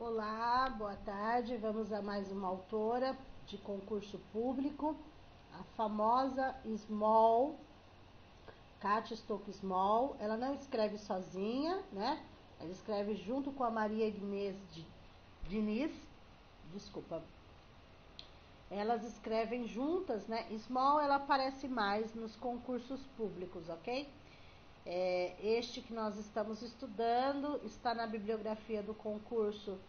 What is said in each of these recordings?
Olá, boa tarde. Vamos a mais uma autora de concurso público, a famosa Small, Kátia Stocco Small. Ela não escreve sozinha, né? Ela escreve junto com a Maria Inês Diniz. Desculpa. Elas escrevem juntas, né? Small, ela aparece mais nos concursos públicos, ok? Este que nós estamos estudando está na bibliografia do concurso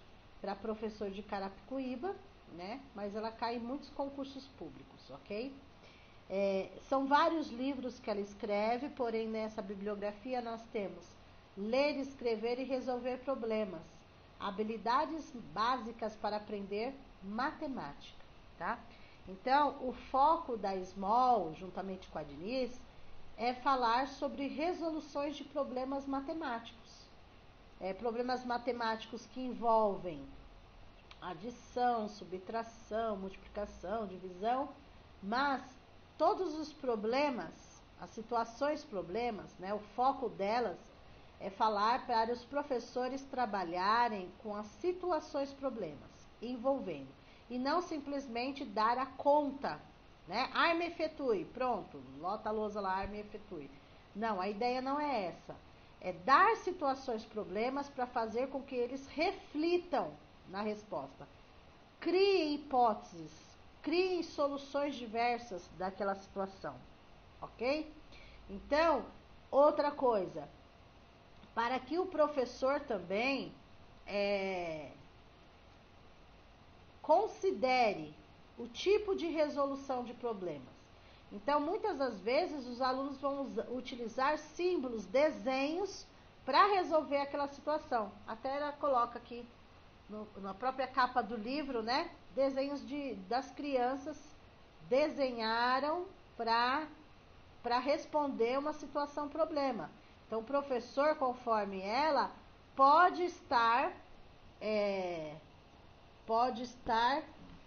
para professor de Carapicuíba, né? Mas ela cai em muitos concursos públicos, ok? São vários livros que ela escreve, porém nessa bibliografia nós temos Ler, Escrever e Resolver Problemas, habilidades básicas para aprender matemática, tá? Então, o foco da Small, juntamente com a Diniz, é falar sobre resoluções de problemas matemáticos. Problemas matemáticos que envolvem adição, subtração, multiplicação, divisão, mas todos os problemas, as situações problemas, né, o foco delas é falar para os professores trabalharem com as situações problemas envolvendo, e não simplesmente dar a conta, né? Arma efetue, pronto, lota a lousa lá, arma efetue. Não, a ideia não é essa. É dar situações, problemas para fazer com que eles reflitam na resposta. Criem hipóteses, criem soluções diversas daquela situação, ok? Então, outra coisa, para que o professor também considere o tipo de resolução de problemas. Então, muitas das vezes, os alunos vão utilizar símbolos, desenhos, para resolver aquela situação. Até ela coloca aqui, na própria capa do livro, né? Desenhos das crianças desenharam para responder uma situação problema. Então, o professor, conforme ela, pode estar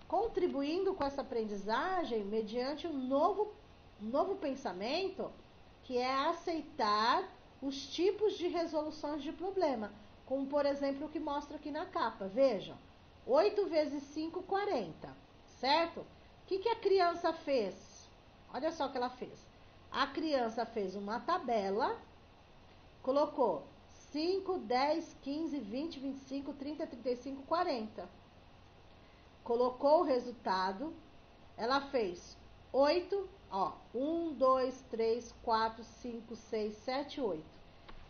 contribuindo com essa aprendizagem mediante um novo pensamento, que é aceitar os tipos de resoluções de problema, como por exemplo o que mostra aqui na capa. Vejam, 8 vezes 5, 40, certo? O que a criança fez? Olha só o que ela fez. A criança fez uma tabela, colocou 5, 10, 15, 20, 25, 30, 35, 40. Colocou o resultado, ela fez 8, 1, 2, 3, 4, 5, 6, 7, 8.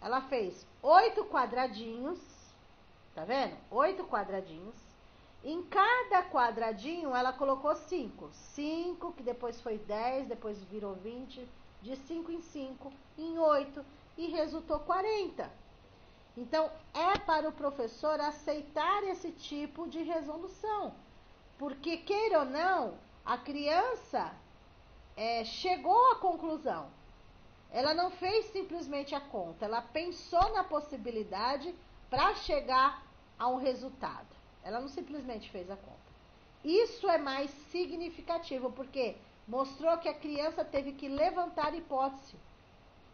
Ela fez 8 quadradinhos, tá vendo? 8 quadradinhos. Em cada quadradinho ela colocou 5. 5, que depois foi 10, depois virou 20, de 5 em 5, em 8, e resultou 40. Então, é para o professor aceitar esse tipo de resolução. Porque, queira ou não, a criança chegou à conclusão. Ela não fez simplesmente a conta, ela pensou na possibilidade para chegar a um resultado. Ela não simplesmente fez a conta. Isso é mais significativo, porque mostrou que a criança teve que levantar hipótese.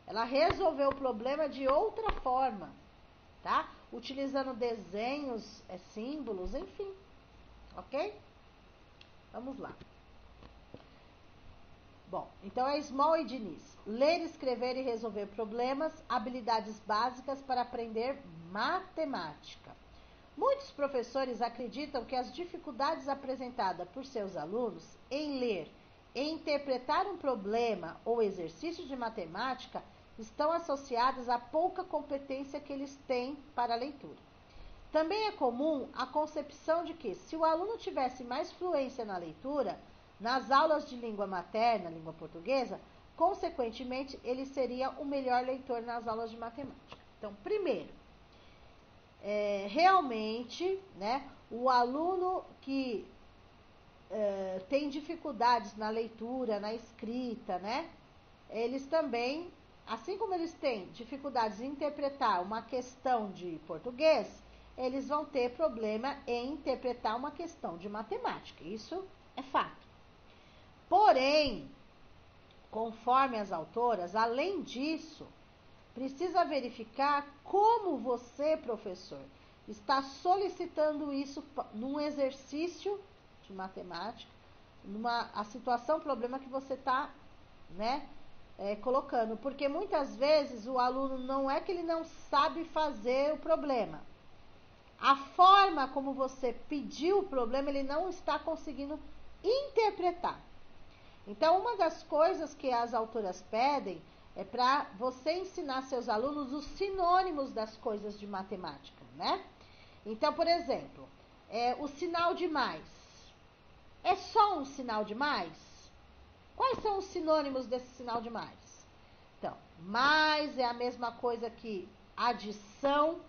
Ela resolveu o problema de outra forma, tá? Utilizando desenhos, símbolos, enfim. Ok? Vamos lá. Bom, então é Small e Diniz. Ler, escrever e resolver problemas, habilidades básicas para aprender matemática. Muitos professores acreditam que as dificuldades apresentadas por seus alunos em ler e interpretar um problema ou exercício de matemática estão associadas à pouca competência que eles têm para a leitura. Também é comum a concepção de que, se o aluno tivesse mais fluência na leitura, nas aulas de língua materna, língua portuguesa, consequentemente, ele seria o melhor leitor nas aulas de matemática. Então, primeiro, realmente, né, o aluno que tem dificuldades na leitura, na escrita, né, eles também, assim como eles têm dificuldades em interpretar uma questão de português, eles vão ter problema em interpretar uma questão de matemática. Isso é fato. Porém, conforme as autoras, além disso, precisa verificar como você, professor, está solicitando isso num exercício de matemática, a situação, problema que você está, né, colocando. Porque muitas vezes o aluno não é que ele não sabe fazer o problema. A forma como você pediu o problema, ele não está conseguindo interpretar. Então, uma das coisas que as autoras pedem é para você ensinar seus alunos os sinônimos das coisas de matemática, né? Então, por exemplo, o sinal de mais. É só um sinal de mais? Quais são os sinônimos desse sinal de mais? Então, mais é a mesma coisa que adição,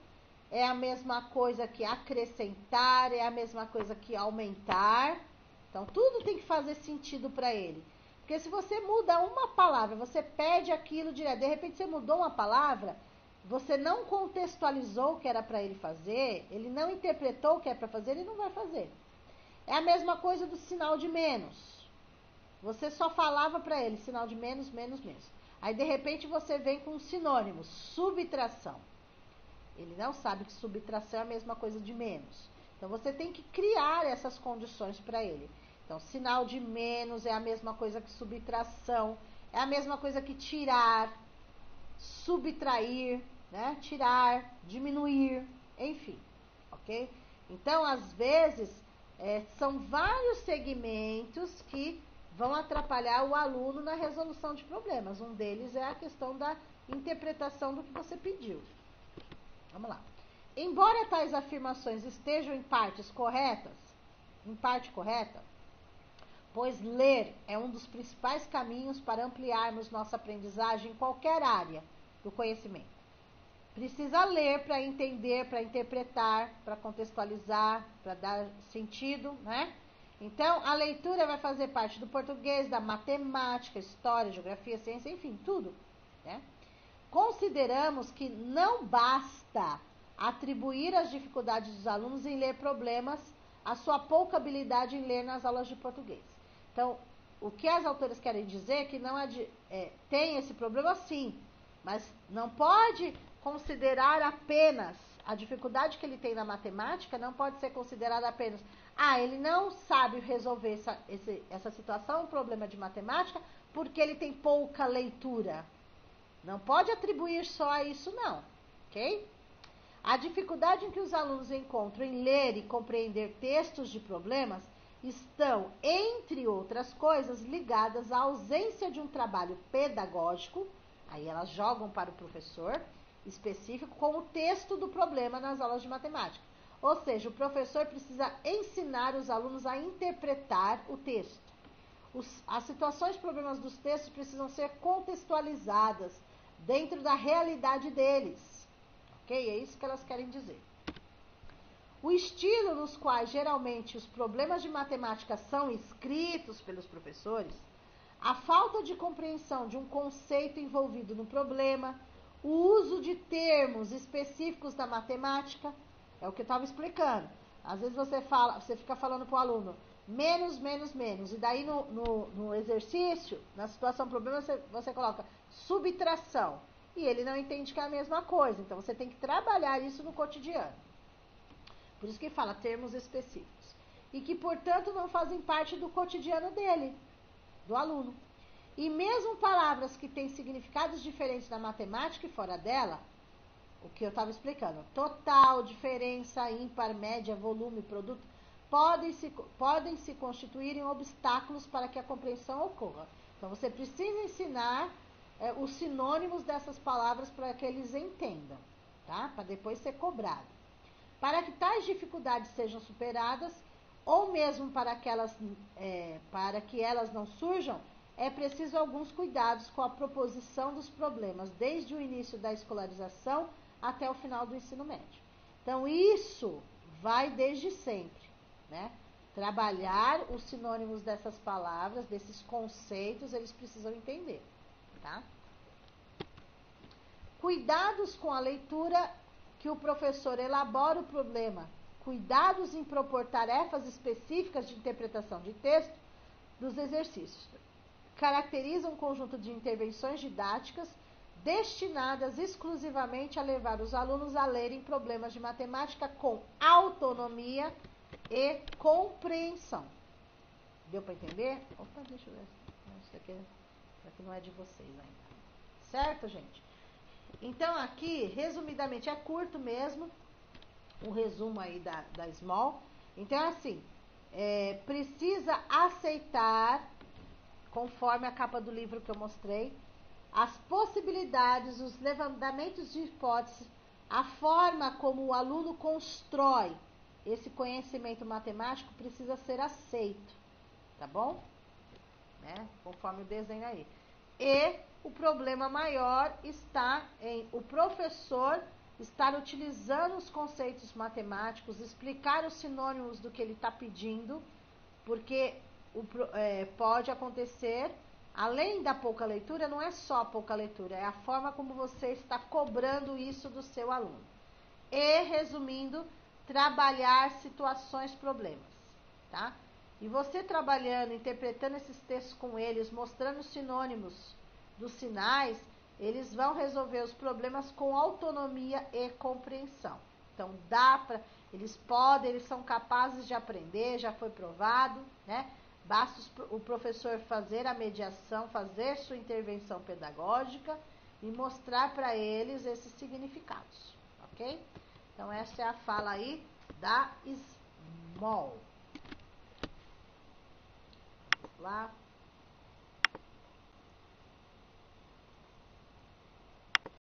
é a mesma coisa que acrescentar, é a mesma coisa que aumentar. Então, tudo tem que fazer sentido para ele. Porque se você muda uma palavra, você pede aquilo direto, de repente você mudou uma palavra, você não contextualizou o que era para ele fazer, ele não interpretou o que é para fazer, ele não vai fazer. É a mesma coisa do sinal de menos. Você só falava para ele sinal de menos, menos, menos. Aí, de repente, você vem com um sinônimo, subtração. Ele não sabe que subtração é a mesma coisa de menos. Então, você tem que criar essas condições para ele. Então, sinal de menos é a mesma coisa que subtração, é a mesma coisa que tirar, subtrair, né? Tirar, diminuir, enfim, ok? Então, às vezes, são vários segmentos que vão atrapalhar o aluno na resolução de problemas. Um deles é a questão da interpretação do que você pediu. Vamos lá. Embora tais afirmações estejam em parte correta, pois ler é um dos principais caminhos para ampliarmos nossa aprendizagem em qualquer área do conhecimento. Precisa ler para entender, para interpretar, para contextualizar, para dar sentido, né? Então, a leitura vai fazer parte do português, da matemática, história, geografia, ciência, enfim, tudo, né? Consideramos que não basta atribuir as dificuldades dos alunos em ler problemas à sua pouca habilidade em ler nas aulas de português. Então, o que as autoras querem dizer é que não tem esse problema sim, mas não pode considerar apenas a dificuldade que ele tem na matemática, não pode ser considerada apenas, ele não sabe resolver essa situação, um problema de matemática, porque ele tem pouca leitura. Não pode atribuir só a isso não, ok? A dificuldade em que os alunos encontram em ler e compreender textos de problemas estão, entre outras coisas, ligadas à ausência de um trabalho pedagógico, aí elas jogam para o professor, específico, com o texto do problema nas aulas de matemática. Ou seja, o professor precisa ensinar os alunos a interpretar o texto. As situações e problemas dos textos precisam ser contextualizadas dentro da realidade deles. Ok? É isso que elas querem dizer. O estilo nos quais geralmente os problemas de matemática são escritos pelos professores, a falta de compreensão de um conceito envolvido no problema, o uso de termos específicos da matemática, é o que eu estava explicando. Às vezes você fica falando para o aluno menos, menos, menos, e daí no exercício, na situação problema, você coloca subtração, e ele não entende que é a mesma coisa. Então, você tem que trabalhar isso no cotidiano. Por isso que fala termos específicos. E que, portanto, não fazem parte do cotidiano dele, do aluno. E mesmo palavras que têm significados diferentes na matemática e fora dela, o que eu estava explicando, total, diferença, ímpar, média, volume, produto, podem se constituir em obstáculos para que a compreensão ocorra. Então, você precisa ensinar os sinônimos dessas palavras para que eles entendam, tá? Para depois ser cobrado. Para que tais dificuldades sejam superadas, ou mesmo para que elas não surjam, é preciso alguns cuidados com a proposição dos problemas, desde o início da escolarização até o final do ensino médio. Então, isso vai desde sempre, né? Trabalhar os sinônimos dessas palavras, desses conceitos, eles precisam entender, tá? Cuidados com a leitura que o professor elabora o problema, cuidados em propor tarefas específicas de interpretação de texto dos exercícios. Caracteriza um conjunto de intervenções didáticas destinadas exclusivamente a levar os alunos a lerem problemas de matemática com autonomia e compreensão. Deu para entender? Opa, deixa eu ver. Isso aqui não é de vocês ainda. Certo, gente? Então, aqui, resumidamente, é curto mesmo, o resumo aí da Small. Então, assim, precisa aceitar, conforme a capa do livro que eu mostrei, as possibilidades, os levantamentos de hipóteses, a forma como o aluno constrói esse conhecimento matemático precisa ser aceito, tá bom? Né? Conforme o desenho aí. E o problema maior está em o professor estar utilizando os conceitos matemáticos, explicar os sinônimos do que ele está pedindo, porque pode acontecer, além da pouca leitura, não é só a pouca leitura, é a forma como você está cobrando isso do seu aluno. E, resumindo, trabalhar situações, problemas, tá? E você trabalhando, interpretando esses textos com eles, mostrando os sinônimos dos sinais, eles vão resolver os problemas com autonomia e compreensão. Então, eles são capazes de aprender, já foi provado, né? Basta o professor fazer a mediação, fazer sua intervenção pedagógica e mostrar para eles esses significados, ok? Então, essa é a fala aí da Small. Vamos lá.